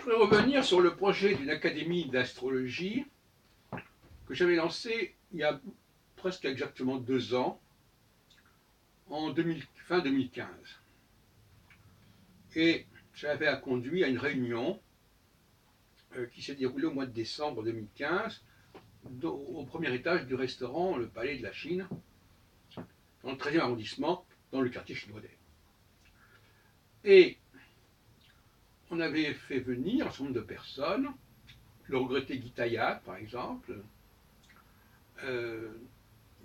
voudrais revenir sur le projet d'une académie d'astrologie que j'avais lancé il y a presque exactement 2 ans, fin 2015. Et ça avait conduit à une réunion qui s'est déroulée au mois de décembre 2015 au premier étage du restaurant Le Palais de la Chine, dans le 13e arrondissement, dans le quartier chinois. Et on avait fait venir un certain nombre de personnes, le regretté Guy Taillat, par exemple,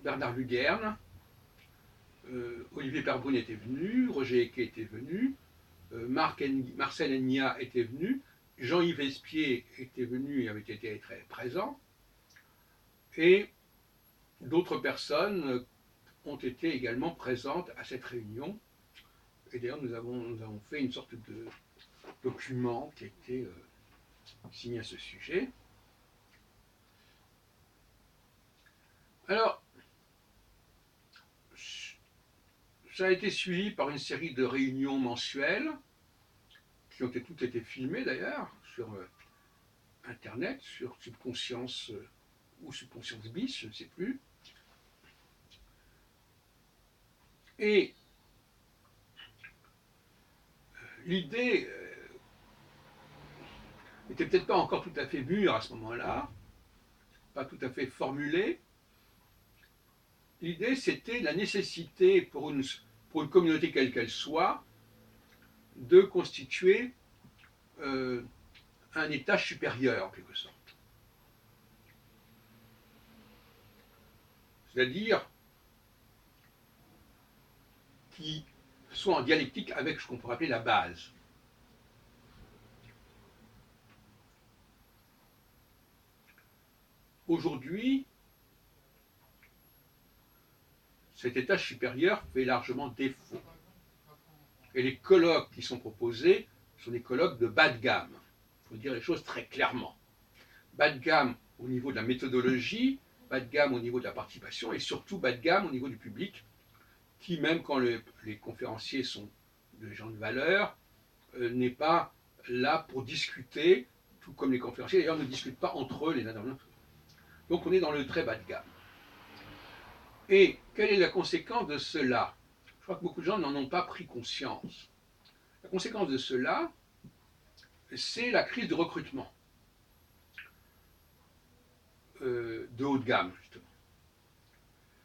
Bernard Lugern, Olivier Perbrune était venu, Roger Eke était venu, Marcel Enya était venu, Jean-Yves Espier était venu et avait été très présent, et d'autres personnes ont été également présentes à cette réunion. Et d'ailleurs, nous avons fait une sorte de document qui a été signé à ce sujet. Alors, ça a été suivi par une série de réunions mensuelles, qui ont toutes été filmées d'ailleurs, sur Internet, sur Subconscience ou Subconscience bis, je ne sais plus. Et l'idée n'était peut-être pas encore tout à fait mûre à ce moment-là, pas tout à fait formulée. L'idée, c'était la nécessité pour une communauté quelle qu'elle soit de constituer un étage supérieur, en quelque sorte. C'est-à-dire qui soit en dialectique avec ce qu'on pourrait appeler la base. Aujourd'hui, cet étage supérieur fait largement défaut. Et les colloques qui sont proposés sont des colloques de bas de gamme. Il faut dire les choses très clairement. Bas de gamme au niveau de la méthodologie, bas de gamme au niveau de la participation et surtout bas de gamme au niveau du public, qui, même quand les conférenciers sont des gens de valeur, n'est pas là pour discuter, tout comme les conférenciers d'ailleurs ne discutent pas entre eux les intervenants. Donc on est dans le très bas de gamme. Et quelle est la conséquence de cela? Je crois que beaucoup de gens n'en ont pas pris conscience. La conséquence de cela, c'est la crise de recrutement de haut de gamme, justement.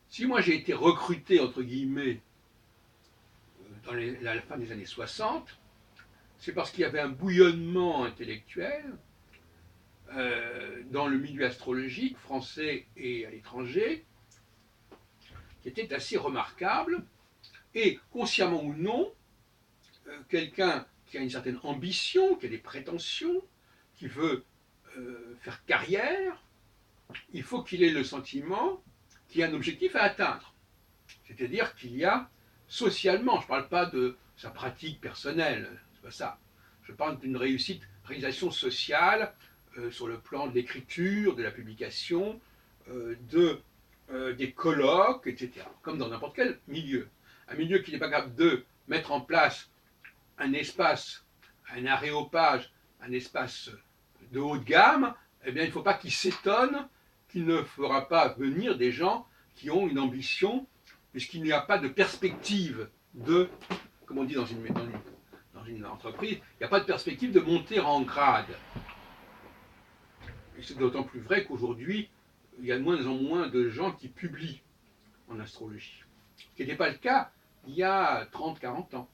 Si moi j'ai été recruté, entre guillemets, dans la fin des années 60, c'est parce qu'il y avait un bouillonnement intellectuel dans le milieu astrologique français et à l'étranger, qui était assez remarquable, et consciemment ou non, quelqu'un qui a une certaine ambition, qui a des prétentions, qui veut faire carrière, il faut qu'il ait le sentiment qu'il y a un objectif à atteindre. C'est-à-dire qu'il y a socialement, je ne parle pas de sa pratique personnelle, c'est pas ça. Je parle d'une réalisation sociale sur le plan de l'écriture, de la publication, des colloques, etc. Comme dans n'importe quel milieu. Un milieu qui n'est pas capable de mettre en place un espace, un aréopage, un espace de haut de gamme, eh bien il ne faut pas qu'il s'étonne qu'il ne fera pas venir des gens qui ont une ambition, puisqu'il n'y a pas de perspective de, comme on dit dans une entreprise, il n'y a pas de perspective de monter en grade. Et c'est d'autant plus vrai qu'aujourd'hui, il y a de moins en moins de gens qui publient en astrologie, ce qui n'était pas le cas il y a 30-40 ans.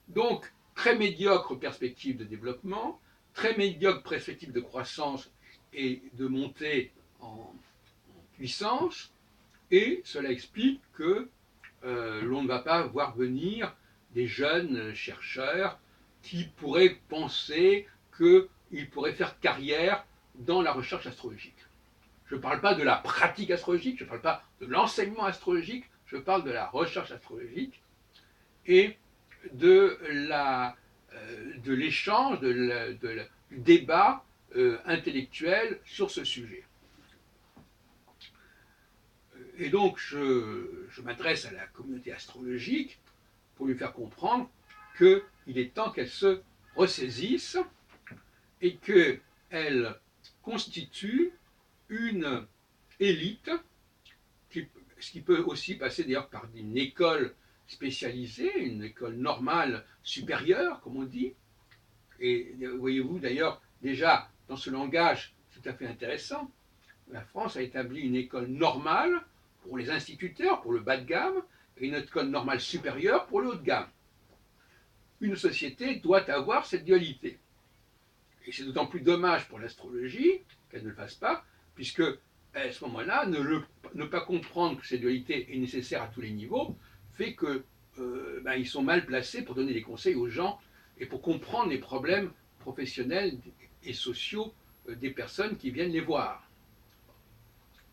Donc, très médiocre perspective de développement, très médiocre perspective de croissance et de montée en puissance, et cela explique que l'on ne va pas voir venir des jeunes chercheurs qui pourraient penser qu'ils pourraient faire carrière dans la recherche astrologique. Je ne parle pas de la pratique astrologique, je ne parle pas de l'enseignement astrologique, je parle de la recherche astrologique et de l'échange, du débat intellectuel sur ce sujet. Et donc, je m'adresse à la communauté astrologique pour lui faire comprendre qu'il est temps qu'elle se ressaisisse et qu'elle constitue une élite, ce qui peut aussi passer d'ailleurs par une école spécialisée, une école normale supérieure, comme on dit. Et voyez-vous d'ailleurs, déjà dans ce langage tout à fait intéressant, la France a établi une école normale pour les instituteurs, pour le bas de gamme, et une école normale supérieure pour le haut de gamme. Une société doit avoir cette dualité. Et c'est d'autant plus dommage pour l'astrologie qu'elle ne le fasse pas, puisque à ce moment-là, ne pas comprendre que cette dualité est nécessaire à tous les niveaux fait que ils sont mal placés pour donner des conseils aux gens et pour comprendre les problèmes professionnels et sociaux des personnes qui viennent les voir.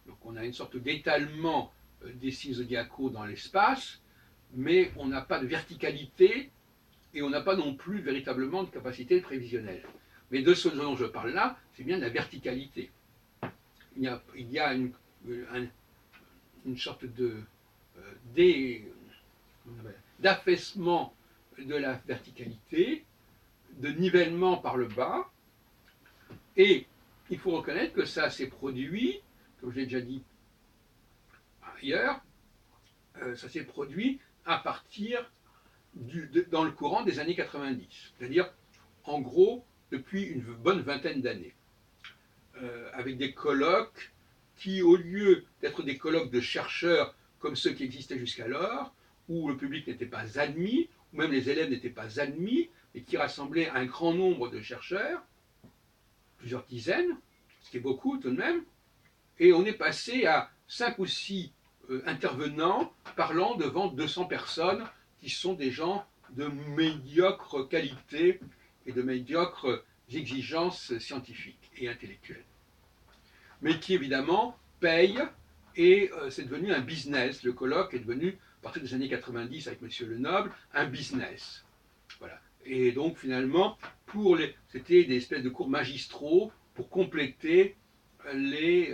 Donc on a une sorte d'étalement des signes zodiacaux dans l'espace, mais on n'a pas de verticalité et on n'a pas non plus véritablement de capacité prévisionnelle. Mais de ce dont je parle là, c'est bien de la verticalité. Il y a une sorte d'affaissement de la verticalité, de nivellement par le bas, et il faut reconnaître que ça s'est produit, comme je l'ai déjà dit ailleurs, ça s'est produit à partir dans le courant des années 90, c'est-à-dire en gros depuis une bonne vingtaine d'années, avec des colloques qui, au lieu d'être des colloques de chercheurs comme ceux qui existaient jusqu'alors, où le public n'était pas admis, où même les élèves n'étaient pas admis, et qui rassemblaient un grand nombre de chercheurs, plusieurs dizaines, ce qui est beaucoup tout de même, et on est passé à 5 ou 6 intervenants parlant devant 200 personnes qui sont des gens de médiocre qualité et de médiocres exigences scientifiques et intellectuelles. Mais qui évidemment payent, et c'est devenu un business. Le colloque est devenu, à partir des années 90 avec M. Lenoble, un business. Voilà. Et donc finalement, c'était des espèces de cours magistraux pour compléter les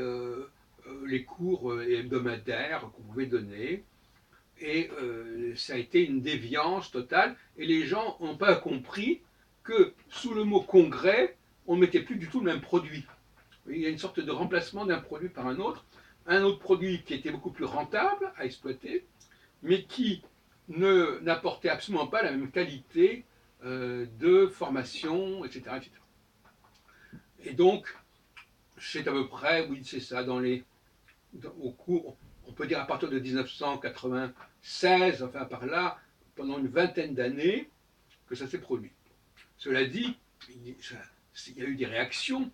cours hebdomadaires qu'on pouvait donner. Et ça a été une déviance totale. Et les gens n'ont pas compris que sous le mot congrès, on ne mettait plus du tout le même produit. Il y a une sorte de remplacement d'un produit par un autre produit qui était beaucoup plus rentable à exploiter, mais qui n'apportait absolument pas la même qualité de formation, etc., etc. Et donc, c'est à peu près, oui, c'est ça, au cours, on peut dire à partir de 1996, enfin par là, pendant une vingtaine d'années, que ça s'est produit. Cela dit, il y a eu des réactions,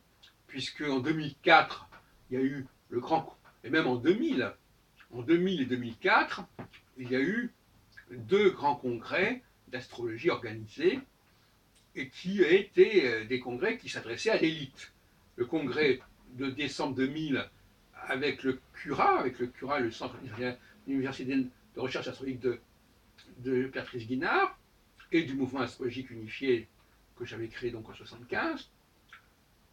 puisque en 2004, il y a eu le grand, et même en 2000 et 2004, il y a eu 2 grands congrès d'astrologie organisés, et qui étaient des congrès qui s'adressaient à l'élite. Le congrès de décembre 2000 avec le CURA, le Centre universitaire de recherche astrologique de Patrice Guinard, et du mouvement astrologique unifié que j'avais créé donc en 1975.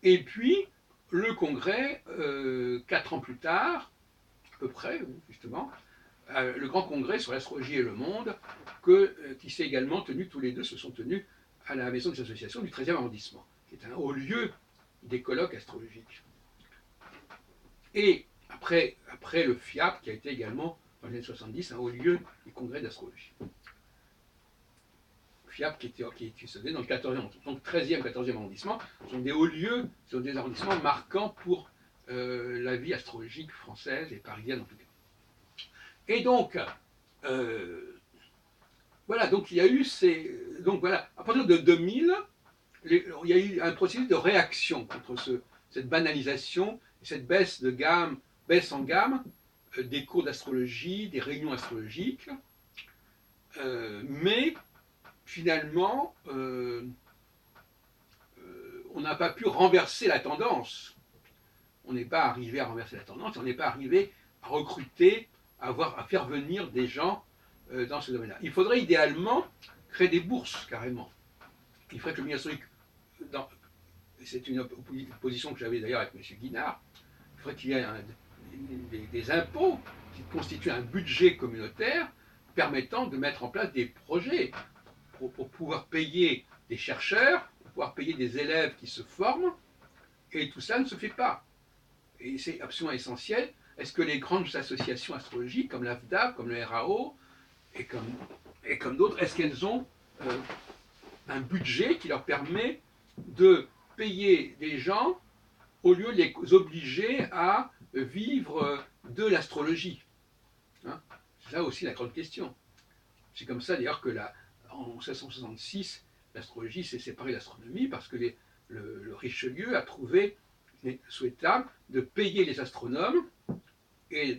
Et puis, le congrès, 4 ans plus tard, à peu près, justement, le grand congrès sur l'astrologie et le monde, qui s'est également tenu, tous les deux se sont tenus à la maison des associations du 13e arrondissement, qui est un haut lieu des colloques astrologiques. Et après le FIAP, qui a été également, dans les années 70, un haut lieu des congrès d'astrologie. FIAP qui se faisait dans le 14e arrondissement. Donc 13e, 14e arrondissement sont des hauts lieux, sont des arrondissements marquants pour la vie astrologique française et parisienne en tout cas. Et donc, voilà, donc il y a eu donc voilà, à partir de 2000, il y a eu un processus de réaction contre cette banalisation, cette baisse en gamme des cours d'astrologie, des réunions astrologiques, mais finalement, on n'a pas pu renverser la tendance. On n'est pas arrivé à renverser la tendance, on n'est pas arrivé à recruter, à faire venir des gens dans ce domaine-là. Il faudrait idéalement créer des bourses, carrément. Il faudrait que le milieu astrologique, c'est une position que j'avais d'ailleurs avec M. Guinard, il faudrait qu'il y ait des impôts qui constituent un budget communautaire permettant de mettre en place des projets pour pouvoir payer des chercheurs, pouvoir payer des élèves qui se forment, et tout ça ne se fait pas. Et c'est absolument essentiel. Est-ce que les grandes associations astrologiques, comme l'AFDAP, comme le RAO, et comme d'autres, est-ce qu'elles ont un budget qui leur permet de payer des gens au lieu de les obliger à vivre de l'astrologie, hein? C'est ça aussi la grande question. C'est comme ça d'ailleurs que en 1666, l'astrologie s'est séparée de l'astronomie parce que le Richelieu a trouvé souhaitable de payer les astronomes et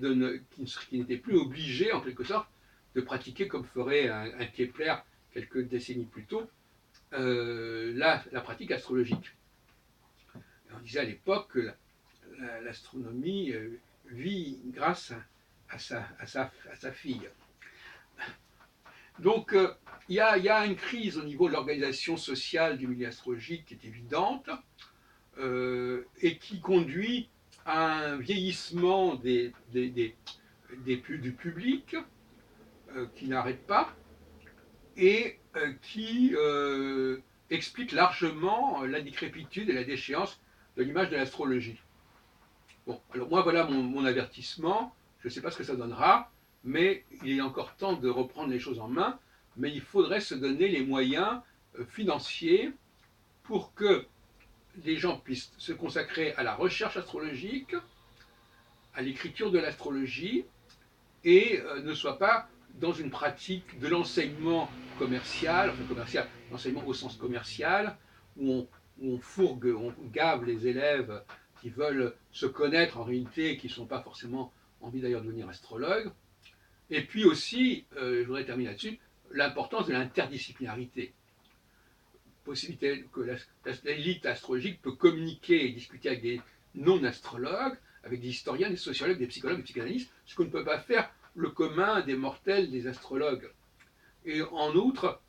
qui n'étaient plus obligés en quelque sorte de pratiquer comme ferait un Kepler quelques décennies plus tôt la pratique astrologique. Et on disait à l'époque que l'astronomie vit grâce à sa fille. Donc il y a une crise au niveau de l'organisation sociale du milieu astrologique qui est évidente et qui conduit à un vieillissement du public qui n'arrête pas et qui explique largement la décrépitude et la déchéance de l'image de l'astrologie. Bon, alors moi voilà mon avertissement, je ne sais pas ce que ça donnera, mais il est encore temps de reprendre les choses en main, mais il faudrait se donner les moyens financiers pour que les gens puissent se consacrer à la recherche astrologique, à l'écriture de l'astrologie, et ne soient pas dans une pratique de l'enseignement commercial, l'enseignement au sens commercial, où on fourgue, on gave les élèves qui veulent se connaître en réalité et qui ne sont pas forcément envie d'ailleurs de devenir astrologues. Et puis aussi, je voudrais terminer là-dessus, l'importance de l'interdisciplinarité. Possibilité que l'élite astrologique peut communiquer et discuter avec des non-astrologues, avec des historiens, des sociologues, des psychologues, des psychanalystes, ce qu'on ne peut pas faire le commun des mortels, des astrologues. Et en outre,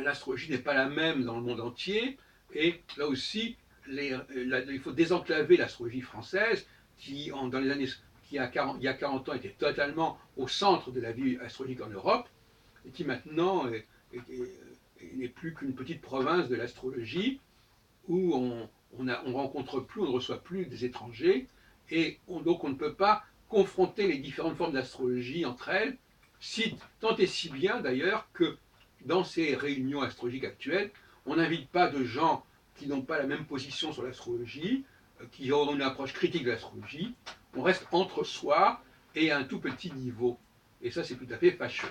l'astrologie n'est pas la même dans le monde entier, et là aussi, il faut désenclaver l'astrologie française, qui, dans les années, il y a 40 ans, était totalement au centre de la vie astrologique en Europe, et qui maintenant n'est plus qu'une petite province de l'astrologie, où on rencontre plus, on ne reçoit plus des étrangers, et donc on ne peut pas confronter les différentes formes d'astrologie entre elles, tant et si bien d'ailleurs que dans ces réunions astrologiques actuelles, on n'invite pas de gens qui n'ont pas la même position sur l'astrologie, qui ont une approche critique de l'astrologie, on reste entre soi et à un tout petit niveau. Et ça, c'est tout à fait fâcheux.